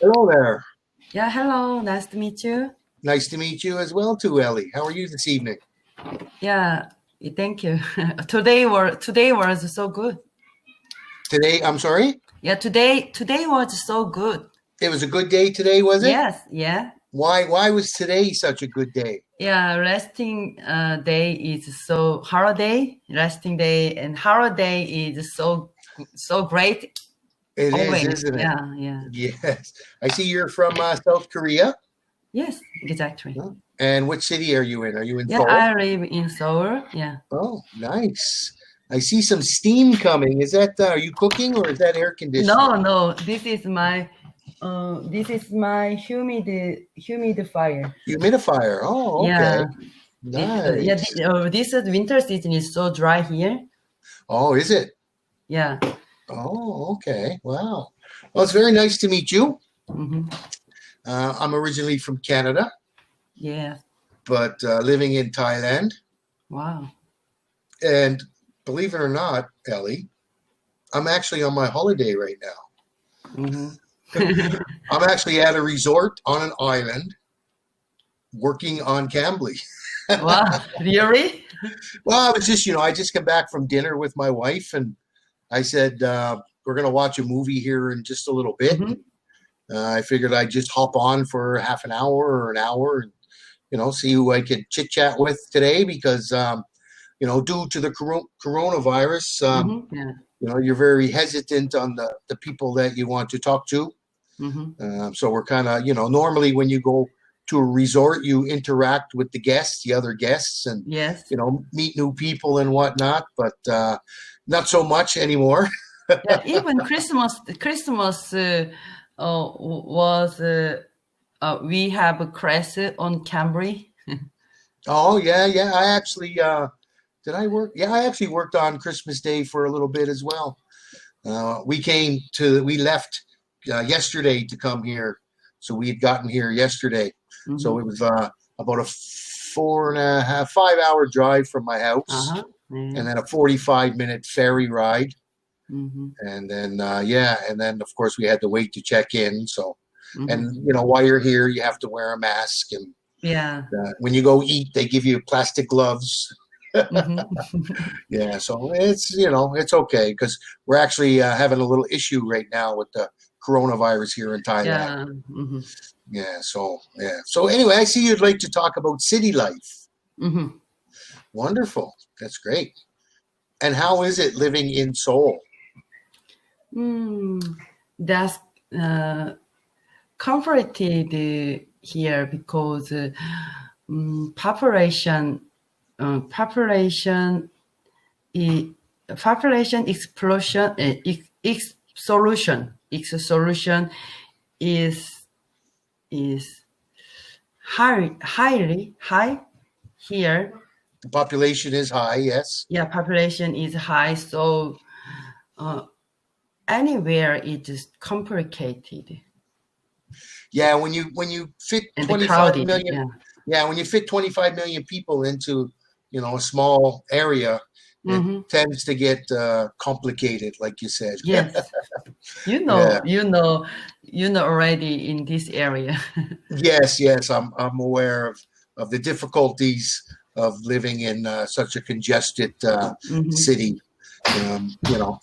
Hello there. Yeah, hello. Nice to meet you. Nice to meet you as well, too, Ellie. How are you this evening? Yeah, thank you. Today was so good. Today, I'm sorry? Yeah, today was so good. It was a good day today, was it? Yes, yeah. Why was today such a good day? Yeah, resting day is so holiday. Resting day and holiday is so great It is, always. isn't it? Yeah, yeah. Yes. I see you're from South Korea. Yes, exactly. Huh? And which city are you in? Are you in Yeah, Seoul? I live in Seoul. Yeah. Oh, nice. I see some steam coming. Is that, are you cooking or is that air conditioning? No, no. This is my humidifier. Humidifier. Oh, okay. Yeah. Nice. This winter season is so dry here. Oh, is it? Yeah. Oh, okay. Wow. Well, it's very nice to meet you. Hmm. I'm originally from Canada, Yeah. but living in Thailand. Wow. And believe it or not, Ellie, I'm actually on my holiday right now. Hmm. I'm actually at a resort on an island working on cambly. Wow. Really? Well, I was just, I just came back from dinner with my wife, and I said, we're going to watch a movie here in just a little bit. Hmm. And I figured I'd just hop on for half an hour or an hour and, see who I could chit chat with today because, due to the coronavirus, Hmm. Yeah. you're very hesitant on the people that you want to talk to. Hmm. So we're kind of, normally when you go to a resort, you interact with the other guests, and, Yes. meet new people and whatnot, but not so much anymore. Yeah. Even Christmas was we have a class on Cambly. Oh, yeah, yeah. I actually, did I work? Yeah, I actually worked on Christmas Day for a little bit as well. We left yesterday to come here. So we had gotten here yesterday. So Hmm. it was about a 4.5, 5 hour drive from my house, Uh-huh. Yeah. and then a 45-minute ferry ride. Hmm. And then, and then of course we had to wait to check in. So, Hmm. and while you're here, you have to wear a mask. And Yeah. when you go eat, they give you plastic gloves. Hmm. Yeah, so it's okay because we're actually having a little issue right now with the coronavirus here in Thailand. Yeah. Hmm. So anyway, I see you'd like to talk about city life. Hmm. Wonderful, that's great. And how is it living in Seoul? Mm, that's uh, comforted here because population i- population explosion solution is highly high here. The population is high, yes. Yeah, population is high, so uh, anywhere it is complicated Yeah, when you fit and 25 crowded. million, Yeah. yeah, when you fit 25 million people into a small area, it Hmm. tends to get complicated, like you said. Yes. You Yeah. know, you know, you know already in this area. Yes, yes, I'm aware of the difficulties of living in such a congested Hmm. city.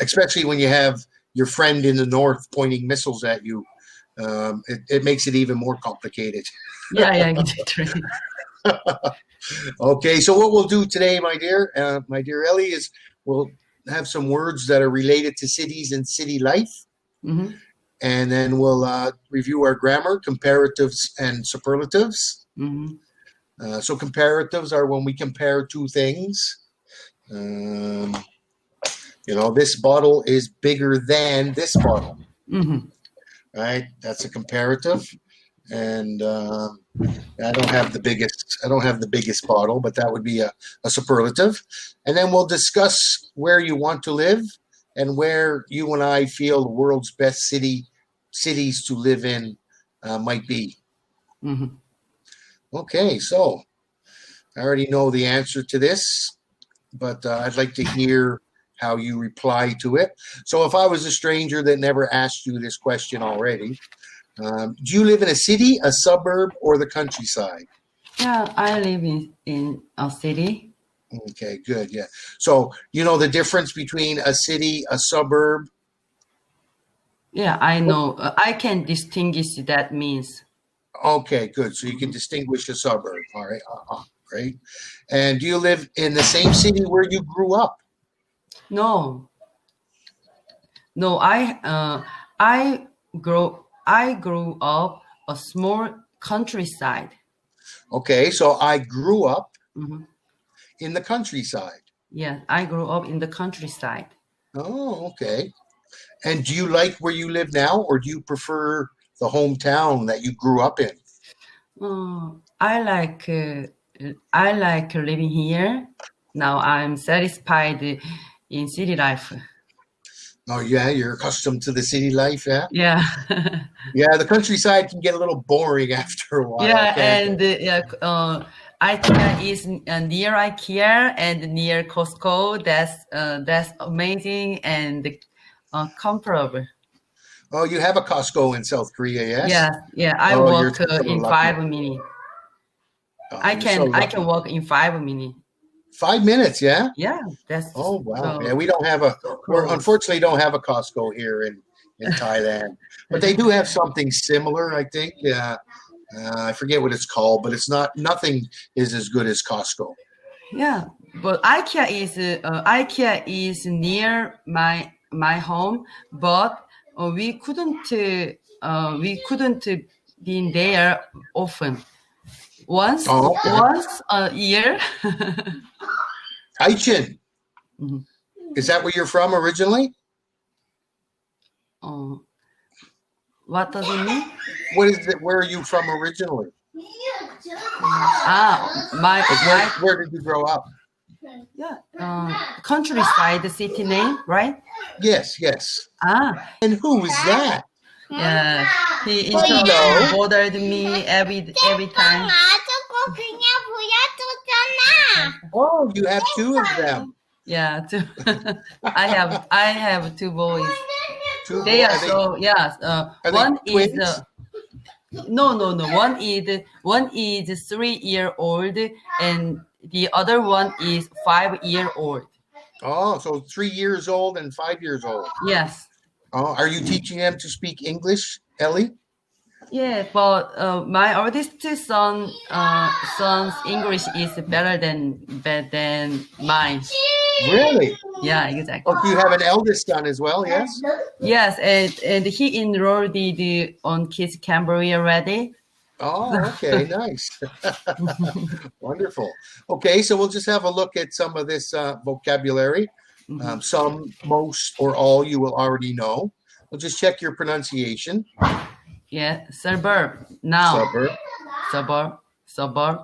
Especially when you have your friend in the north pointing missiles at you. It makes it even more complicated. Yeah, yeah, exactly. Okay, so what we'll do today, my dear Ellie, is we'll have some words that are related to cities and city life, Hmm. and then we'll review our grammar, comparatives, and superlatives. Hmm. So comparatives are when we compare two things. Um, this bottle is bigger than this bottle, Hmm. right? That's a comparative. And I don't have the biggest. I don't have the biggest bottle, but that would be a superlative. And then we'll discuss where you want to live and where you and I feel the world's best cities to live in might be. Hmm. Okay, so I already know the answer to this, but I'd like to hear how you reply to it. So if I was a stranger that never asked you this question already, Do you live in a city, a suburb, or the countryside? Yeah, I live in a city. Okay, good. Yeah. So you know the difference between a city, a suburb. Yeah, I know. I can distinguish that means. Okay, good. So you can distinguish a suburb. All right. Great. And do you live in the same city where you grew up? No, no. I grew up a small countryside. Okay, so I grew up Mhm. in the countryside. Yeah, I grew up in the countryside. Oh, okay. And do you like where you live now, or do you prefer the hometown that you grew up in? Uh, I like uh, I like living here. Now I'm satisfied in city life. Oh, yeah, you're accustomed to the city life, yeah? Yeah, Yeah, the countryside can get a little boring after a while, yeah, can't and it? IKEA is near IKEA and near Costco. That's amazing and comfortable. Oh, you have a Costco in South Korea, yes? Yeah, yeah. I Oh, you're walk so in lucky. 5 minutes. Oh, you're so I can lucky. walk in 5 minutes. 5 minutes, yeah? Yeah, that's Oh, wow. Yeah, we don't have so we're close. unfortunately don't have a Costco here in Thailand, but they do have something similar, I think. I forget what it's called, but it's not nothing is as good as Costco. Yeah, but IKEA is near my home, but we couldn't be there often. Oh, okay. Once a year. Aichin, Mhm. is that where you're from originally? uh, what does it mean? What is it? Where are you from originally? Ah, Like my where did you grow up? yeah, countryside city name, right? Yes, yes. Ah, And who is that? yeah. He Hello. bothered me every time. Oh, you have two of them. Yeah, two. I have two boys. Two They boy. are so yeah. Are they One is twins? no. One is 3 year old and the other one is 5 year old. Oh, so 3 years old and 5 years old. Yes. Oh, are you teaching them to speak English, Ellie? Yeah, but my oldest son's English is better than mine. Really? Yeah, exactly. Oh, you have an eldest son as well, yes? Yes, and he enrolled on Kids Cambly already. Oh, okay, nice. Wonderful. Okay, so we'll just have a look at some of this vocabulary. Mhm. Some, most, or all you will already know. We'll just check your pronunciation. Yeah, suburb, noun, Suburb. suburb, suburb,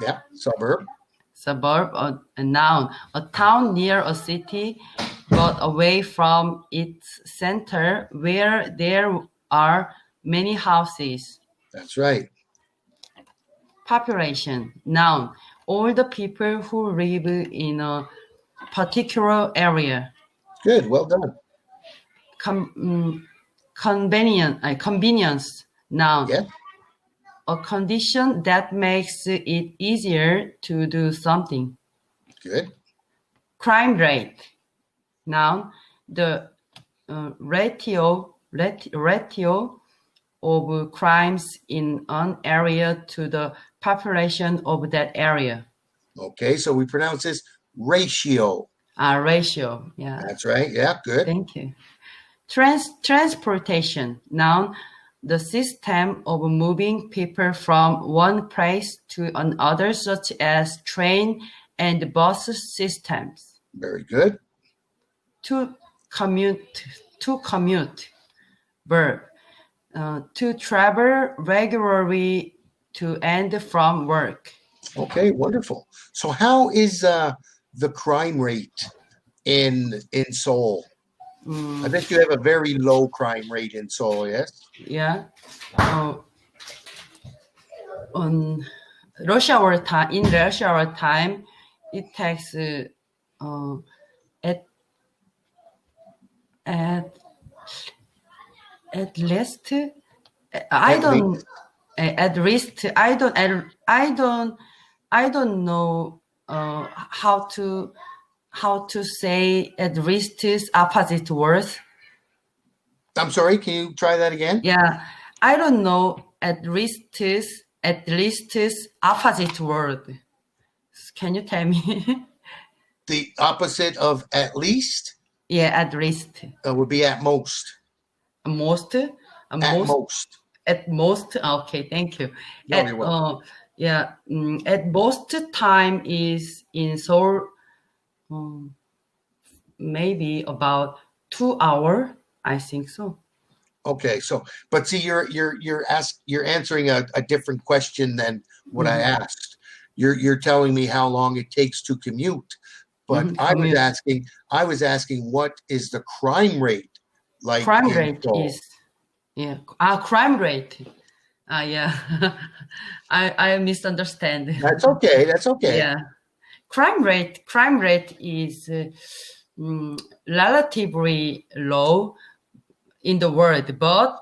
Yeah, suburb. suburb, a noun, a town near a city, but away from its center, where there are many houses. That's right. Population, noun, all the people who live in a particular area. Good. Well done. Com- mm, convenience, noun, Yeah, a condition that makes it easier to do something. good. Crime rate, noun, the ratio of crimes in an area to the population of that area. Okay, so we pronounce this ratio. Ratio, yeah, That's right. Yeah, good. thank you. Transportation, noun, the system of moving people from one place to another, such as train and bus systems. Very good. To commute, to commute, verb, to travel regularly to and from work. Okay, wonderful. So, how is the crime rate in Seoul? I Mm, bet you have a very low crime rate in Seoul. Yes. yeah. Uh, on rush hour time, in rush hour time, it takes uh, at at at least I At least. don't at risk. I don't know how to say at risk is opposite words. I'm sorry, can you try that again? Yeah, I don't know at least is opposite word. Can you tell me? The opposite of at least Yeah, at least. would be at most. Most, At most, most. at most. Okay, thank you. No, you're welcome. Yeah, at most time is in Seoul, um, maybe about 2 hour. I think so. Okay, so but see, you're answering a different question than what I Mm-hmm. asked. You're telling me how long it takes to commute, but Mm-hmm. Commute. I was asking what is the crime rate like Crime in rate Seoul? is crime rate. Yeah, I misunderstand. That's okay. That's okay. Yeah, crime rate is relatively low in the world, but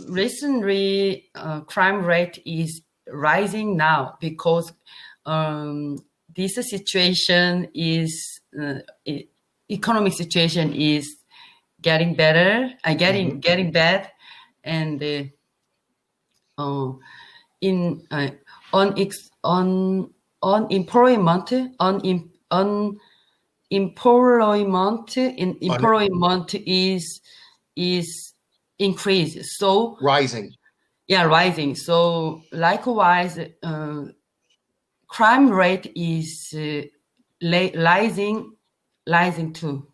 recently crime rate is rising now because um, this situation is economic situation is getting better, Hmm. getting bad, and uh, in on unemployment On employment is increased. So rising. yeah, rising. So likewise, crime rate is rising too.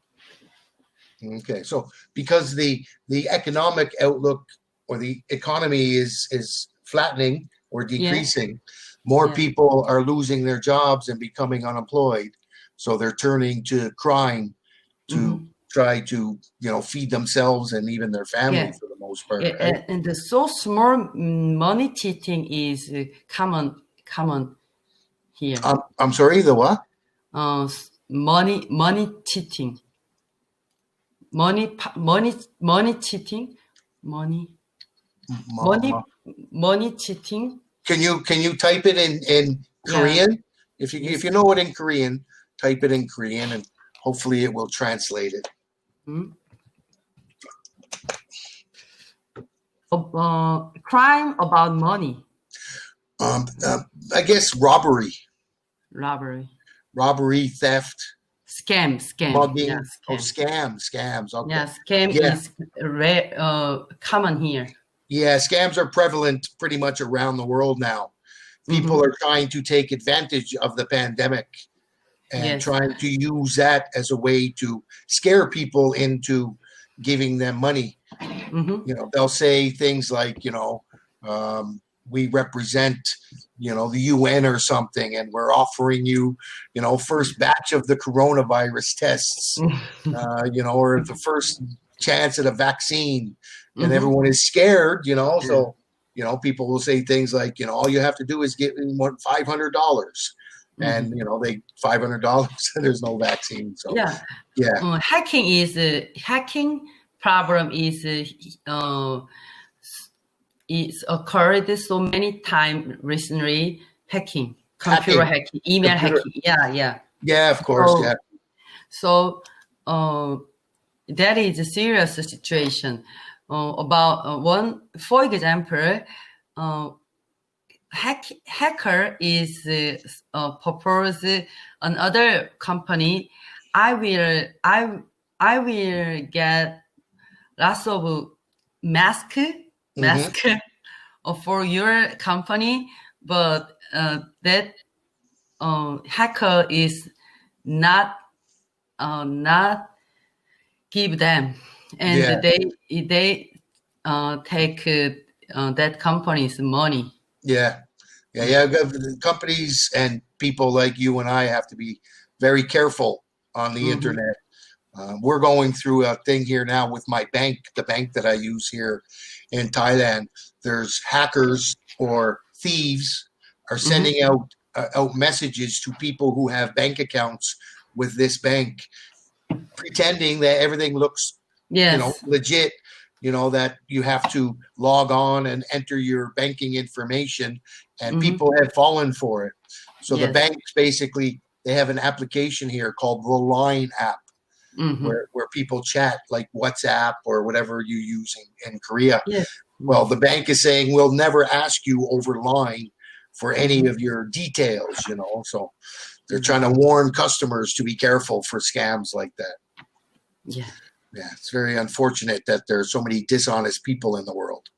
Okay, so because the economic outlook or the economy is flattening or Yeah, decreasing, more yeah, people are losing their jobs and becoming unemployed, so they're turning to crime to hmm, try to feed themselves and even their family yeah. for the most part, Yeah, right? and the so small money cheating is common here. I'm sorry, the what? Money cheating, money cheating, money money M- money cheating. can you type it in Yeah, Korean? If yes. you know it in Korean, type it in Korean and hopefully it will translate it. Hmm? Crime about money, Um, uh, I guess robbery, theft, scam. Yeah, mugging. Oh, scam. scams. Okay. Yeah, scam Yeah. is common here. Yeah. Scams are prevalent pretty much around the world now. People Hmm. are trying to take advantage of the pandemic and Yes. trying to use that as a way to scare people into giving them money. Hmm. They'll say things like, we represent, the UN or something, and we're offering you, first batch of the coronavirus tests, or the first chance at a vaccine, and Hmm. everyone is scared, Yeah. so, people will say things like, all you have to do is get $500. Hmm. And they $500 and there's no vaccine. So Yeah. yeah, Hacking problem is occurred so many times recently. Hacking, computer hacking, hacking, email computer. hacking. Yeah, yeah. Yeah, of course. So Yeah. so that is a serious situation. About one, for example, uh, hacker is propose another company. I will I I will get lots of mask Hmm. mask for your company, but that hacker is not not give them, and Yeah. they take that company's money. Yeah. Yeah. Yeah. Yeah. Companies and people like you and I have to be very careful on the Hmm. internet. We're going through a thing here now with my bank, the bank that I use here in Thailand. There's hackers or thieves are Hmm. sending out messages to people who have bank accounts with this bank, pretending that everything looks, Yes. legit. that you have to log on and enter your banking information, and Mm-hmm. people have fallen for it. So the Yes. banks basically, they have an application here called the Line app, Mm-hmm. where people chat like WhatsApp or whatever you use in Korea. Yes. Well, Yes. the bank is saying we'll never ask you over line for any Mm-hmm. of your details, So they're Mm-hmm. trying to warn customers to be careful for scams like that. Yeah. Yeah, it's very unfortunate that there's so many dishonest people in the world.